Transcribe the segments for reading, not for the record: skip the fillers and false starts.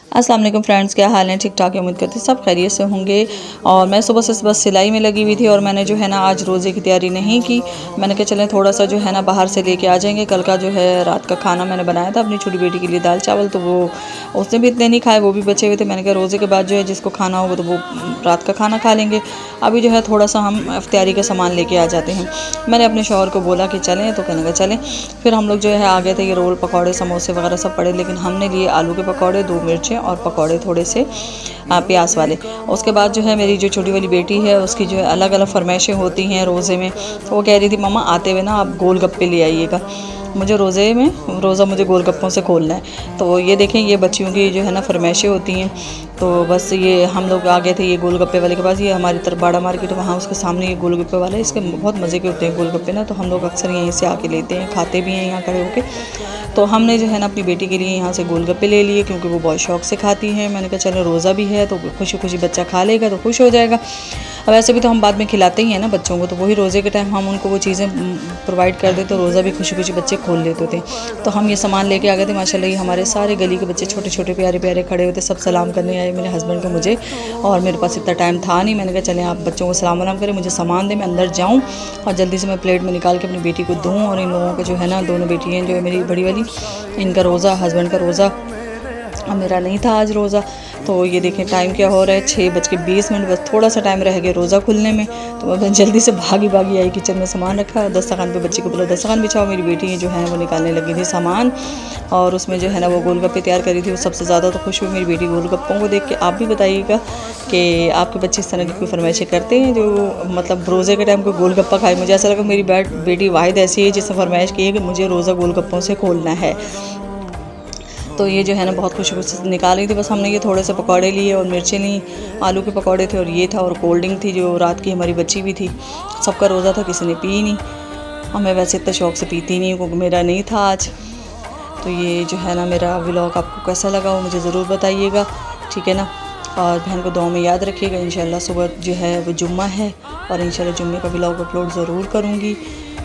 अस्सलाम वालेकुम फ्रेंड्स, क्या हाल है? ठीक ठाक है, उम्मीद करते सब खैरियत से होंगे। और मैं सुबह से बस सिलाई में लगी हुई थी और मैंने जो है ना आज रोज़े की तैयारी नहीं की। मैंने कहा चलें थोड़ा सा जो है ना बाहर से लेके आ जाएंगे। कल का जो है रात का खाना मैंने बनाया था अपनी छोटी बेटी के लिए, दाल चावल, तो वो उसने भी इतने नहीं खाए, वो भी बचे हुए थे। मैंने कहा रोज़े के बाद जो है जिसको खाना होगा तो वो रात का खाना खा लेंगे। अभी जो है थोड़ा सा हम इफ्तारी का सामान लेके आ जाते हैं। मैंने अपने शौहर को बोला कि चलें, तो कहने का चलें। फिर हम लोग जो है आ गए थे। ये रोल पकौड़े समोसे वगैरह सब पड़े, लेकिन हमने लिए आलू के पकौड़े, 2 मिर्चें और पकौड़े थोड़े से प्याज वाले। उसके बाद जो है मेरी जो छोटी वाली बेटी है उसकी जो है अलग अलग फरमाइशें होती हैं रोज़े में। तो वो कह रही थी मम्मा आते हुए ना आप गोलगप्पे ले आइएगा, मुझे रोज़ा मुझे गोलगप्पों से खोलना है। तो ये देखें, ये बच्चियों की जो है ना फरमाइशें होती हैं। तो बस ये हम लोग आ गए थे ये गोलगप्पे वाले के पास। ये हमारी तरफ बाड़ा मार्केट है, वहाँ उसके सामने ये गोलगप्पे वाला है। इसके बहुत मज़े के होते हैं गोलगप्पे ना, तो हम लोग अक्सर यहीं से आके लेते हैं, खाते भी हैं यहाँ खड़े होके। तो हमने जो है ना अपनी बेटी के लिए यहाँ से गोलगप्पे ले लिए, क्योंकि वो बहुत शौक़ से खाती है। मैंने कहा चलो रोज़ा भी है तो खुशी खुशी बच्चा खा लेगा तो खुश हो जाएगा। अब वैसे भी तो हम बाद में खिलाते ही हैं ना बच्चों को, तो वही रोज़े के टाइम हम उनको वो चीज़ें प्रोवाइड कर देते तो रोज़ा भी खुशी खुशी बच्चे खोल लेते थे। तो हम ये सामान लेके आ गए थे। माशाल्लाह ये हमारे सारे गली के बच्चे छोटे छोटे प्यारे प्यारे खड़े होते, सब सलाम करने आए मेरे हस्बैंड को, मुझे। और मेरे पास इतना टाइम था नहीं। मैंने कहा चलें आप बच्चों को सलाम वलाम करें, मुझे सामान दें, मैं अंदर जाऊँ और जल्दी से मैं प्लेट में निकाल के अपनी बेटी को दूँ। और इन लोगों को जो है ना, दोनों बेटियाँ जो है मेरी बड़ी वाली, इनका रोज़ा, हस्बैंड का रोज़ा, मेरा नहीं था आज रोज़ा। तो ये देखें टाइम क्या हो रहा है, 6:20, बस थोड़ा सा टाइम रह गया रोज़ा खुलने में। तो मैं जल्दी से भागी आई किचन में, सामान रखा, दस्तरखान पे बच्ची को बोला दस्तरखान बिछाओ। मेरी बेटी जो है वो निकालने लगी थी सामान, और उसमें जो है ना वो गोलगप्पे तैयार करी थी। वो सबसे ज़्यादा तो खुश हुई मेरी बेटी गोलगप्पों को देख के। आप भी बताइएगा कि आपके बच्चे इस तरह की कोई फरमाइशें करते हैं जो मतलब रोज़े के टाइम कोई गोलगप्पा खाए। मुझे ऐसा लगा मेरी बेटी वाहिद ऐसी है जिसने फरमाइश की है कि मुझे रोज़ा गोलगप्पों से खोलना है। तो ये जो है ना बहुत खुशी खुशी से निकाल रही थी। बस हमने ये थोड़े से पकौड़े लिए और मिर्चें ली, आलू के पकौड़े थे और ये था, और कोल्ड ड्रिंक थी जो रात की हमारी बच्ची भी थी। सबका रोज़ा था, किसी ने पी नहीं, और मैं वैसे इतना शौक़ से पीती नहीं, क्योंकि मेरा नहीं था आज। तो ये जो है ना मेरा व्लॉग आपको कैसा लगा वो मुझे ज़रूर बताइएगा, ठीक है ना। और बहन को दुआ में याद रखिएगा। इंशाल्लाह सुबह जो है वो जुम्मा है, और इंशाल्लाह जुम्मे का व्लॉग अपलोड ज़रूर करूँगी।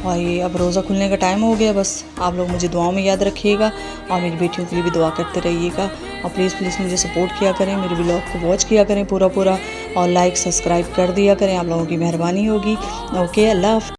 और ये अब रोज़ा खुलने का टाइम हो गया, बस आप लोग मुझे दुआओं में याद रखिएगा और मेरी बेटियों के लिए भी दुआ करते रहिएगा। और प्लीज़ मुझे सपोर्ट किया करें, मेरे व्लॉग को वॉच किया करें पूरा, और लाइक सब्सक्राइब कर दिया करें, आप लोगों की मेहरबानी होगी। ओके, अल्लाह हाफ़िज़।